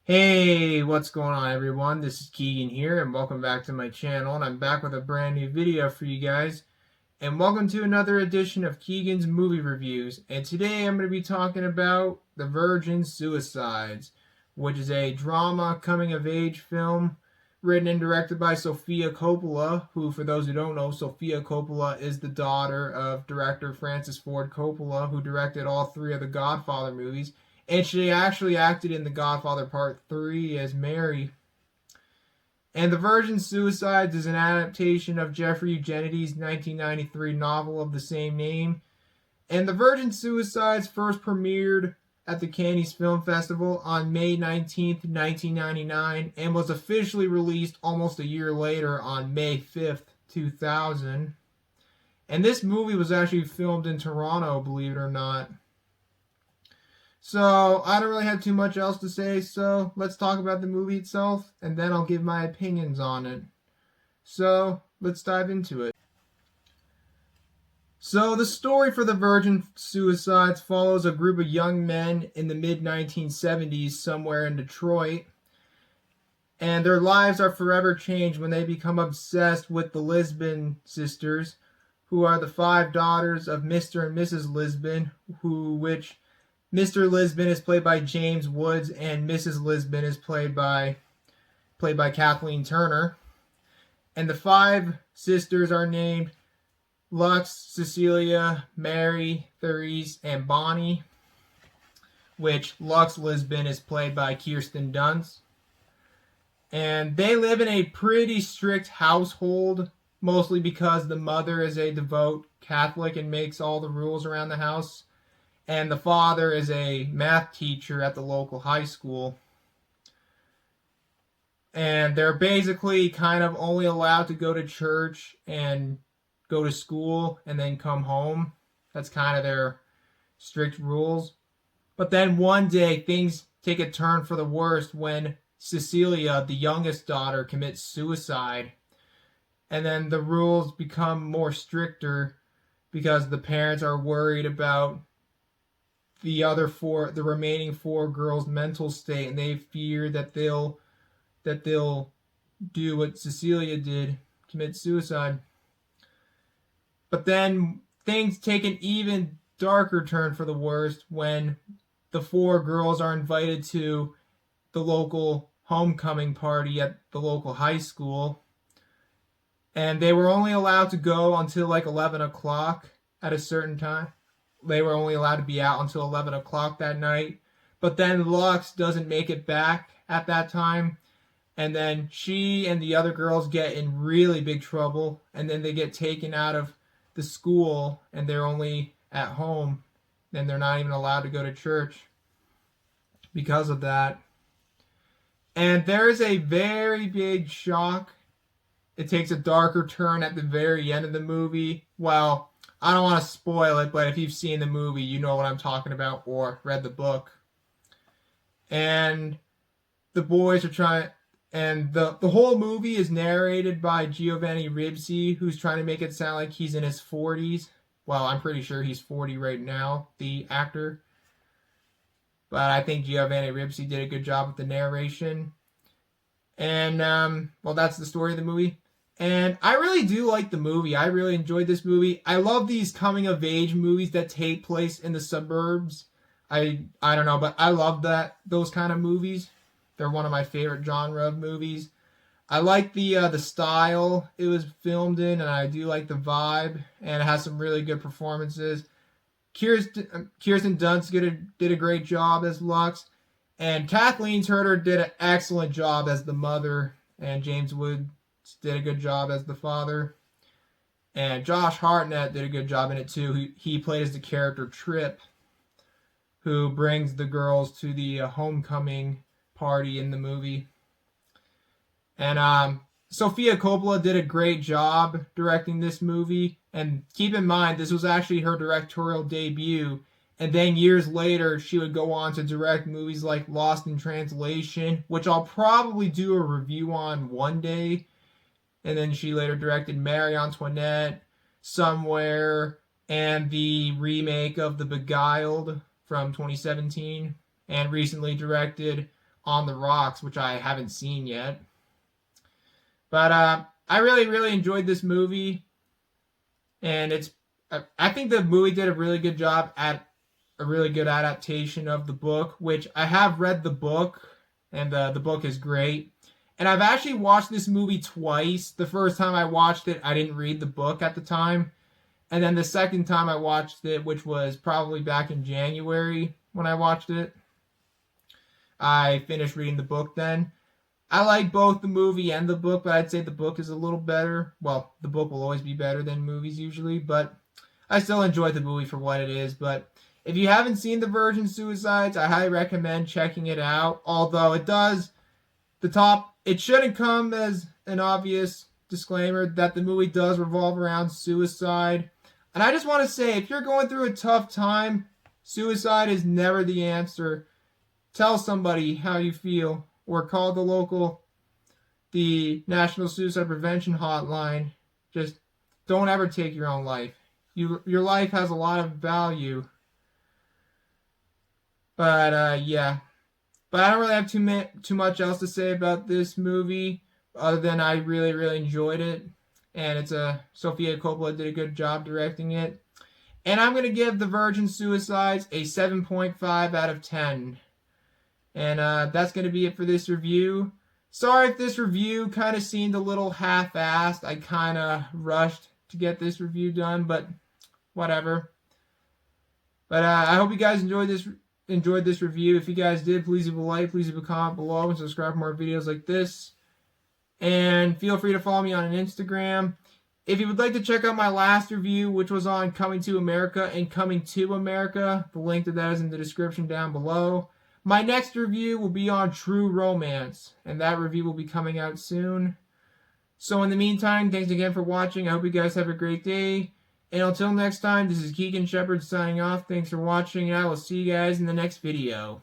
Hey, what's going on everyone? This is Keagan here and welcome back to my channel, and I'm back with a brand new video for you guys. And welcome to another edition of Keagan's Movie Reviews. And today I'm going to be talking about The Virgin Suicides, which is a drama coming-of-age film written and directed by Sofia Coppola, who, for those who don't know, Sofia Coppola is the daughter of director Francis Ford Coppola, who directed all three of the Godfather movies. And she actually acted in The Godfather Part 3 as Mary. And The Virgin Suicides is an adaptation of Jeffrey Eugenides' 1993 novel of the same name. And The Virgin Suicides first premiered at the Cannes Film Festival on May 19th, 1999, and was officially released almost a year later on May 5th, 2000. And this movie was actually filmed in Toronto, believe it or not. So, I don't really have too much else to say, so let's talk about the movie itself, and then I'll give my opinions on it. So, let's dive into it. So, the story for The Virgin Suicides follows a group of young men in the mid-1970s somewhere in Detroit, and their lives are forever changed when they become obsessed with the Lisbon sisters, who are the 5 daughters of Mr. and Mrs. Lisbon, which Mr. Lisbon is played by James Woods, and Mrs. Lisbon is played by Kathleen Turner. And the 5 sisters are named Lux, Cecilia, Mary, Therese, and Bonnie, which Lux Lisbon is played by Kirsten Dunst. And they live in a pretty strict household, mostly because the mother is a devout Catholic and makes all the rules around the house. And the father is a math teacher at the local high school. And they're basically kind of only allowed to go to church and go to school and then come home. That's kind of their strict rules. But then one day things take a turn for the worst when Cecilia, the youngest daughter, commits suicide. And then the rules become more stricter because the parents are worried about the remaining 4 girls' mental state, and they fear that they'll do what Cecilia did, commit suicide. But then things take an even darker turn for the worst when the 4 girls are invited to the local homecoming party at the local high school, and they were only allowed to go until like 11 o'clock at a certain time. They were only allowed to be out until 11 o'clock that night. But then Lux doesn't make it back at that time. And then she and the other girls get in really big trouble. And then they get taken out of the school. And they're only at home. And they're not even allowed to go to church because of that. And there's a very big shock. It takes a darker turn at the very end of the movie. Well, I don't want to spoil it, but if you've seen the movie, you know what I'm talking about or read the book. And the boys are trying, and the whole movie is narrated by Giovanni Ribisi, who's trying to make it sound like he's in his 40s. Well, I'm pretty sure he's 40 right now, the actor. But I think Giovanni Ribisi did a good job with the narration. And, well, that's the story of the movie. And I really do like the movie. I really enjoyed this movie. I love these coming-of-age movies that take place in the suburbs. I don't know, but I love those kind of movies. They're one of my favorite genre of movies. I like the style it was filmed in, and I do like the vibe, and it has some really good performances. Kirsten Dunst did a great job as Lux, and Kathleen Turner did an excellent job as the mother, and James Woods did a good job as the father. And Josh Hartnett did a good job in it too. He played as the character Trip, who brings the girls to the homecoming party in the movie. And Sofia Coppola did a great job directing this movie. And keep in mind, this was actually her directorial debut. And then years later, she would go on to direct movies like Lost in Translation, which I'll probably do a review on one day. And then she later directed Marie Antoinette, Somewhere, and the remake of The Beguiled from 2017. And recently directed On the Rocks, which I haven't seen yet. But I really enjoyed this movie, and I think the movie did a really good job at a really good adaptation of the book, which I have read the book, and the book is great. And I've actually watched this movie twice. The first time I watched it, I didn't read the book at the time. And then the second time I watched it, which was probably back in January when I watched it, I finished reading the book then. I like both the movie and the book, but I'd say the book is a little better. Well, the book will always be better than movies usually, but I still enjoyed the movie for what it is. But if you haven't seen The Virgin Suicides, I highly recommend checking it out. Although it shouldn't come as an obvious disclaimer that the movie does revolve around suicide. And I just want to say, if you're going through a tough time, suicide is never the answer. Tell somebody how you feel, or call the National Suicide Prevention Hotline. Just don't ever take your own life. Your life has a lot of value. But yeah. But I don't really have too much else to say about this movie, other than I really enjoyed it. And it's Sofia Coppola did a good job directing it. And I'm going to give The Virgin Suicides a 7.5 out of 10. And that's going to be it for this review. Sorry if this review kind of seemed a little half-assed. I kind of rushed to get this review done, but whatever. But I hope you guys enjoyed this review. If you guys did, please leave a like, please leave a comment below, and subscribe for more videos like this. And feel free to follow me on Instagram. If you would like to check out my last review, which was on Coming to America and Coming to America, the link to that is in the description down below. My next review will be on True Romance, and that review will be coming out soon. So in the meantime, thanks again for watching. I hope you guys have a great day. And until next time, this is Keagan Shepherd signing off. Thanks for watching, and I will see you guys in the next video.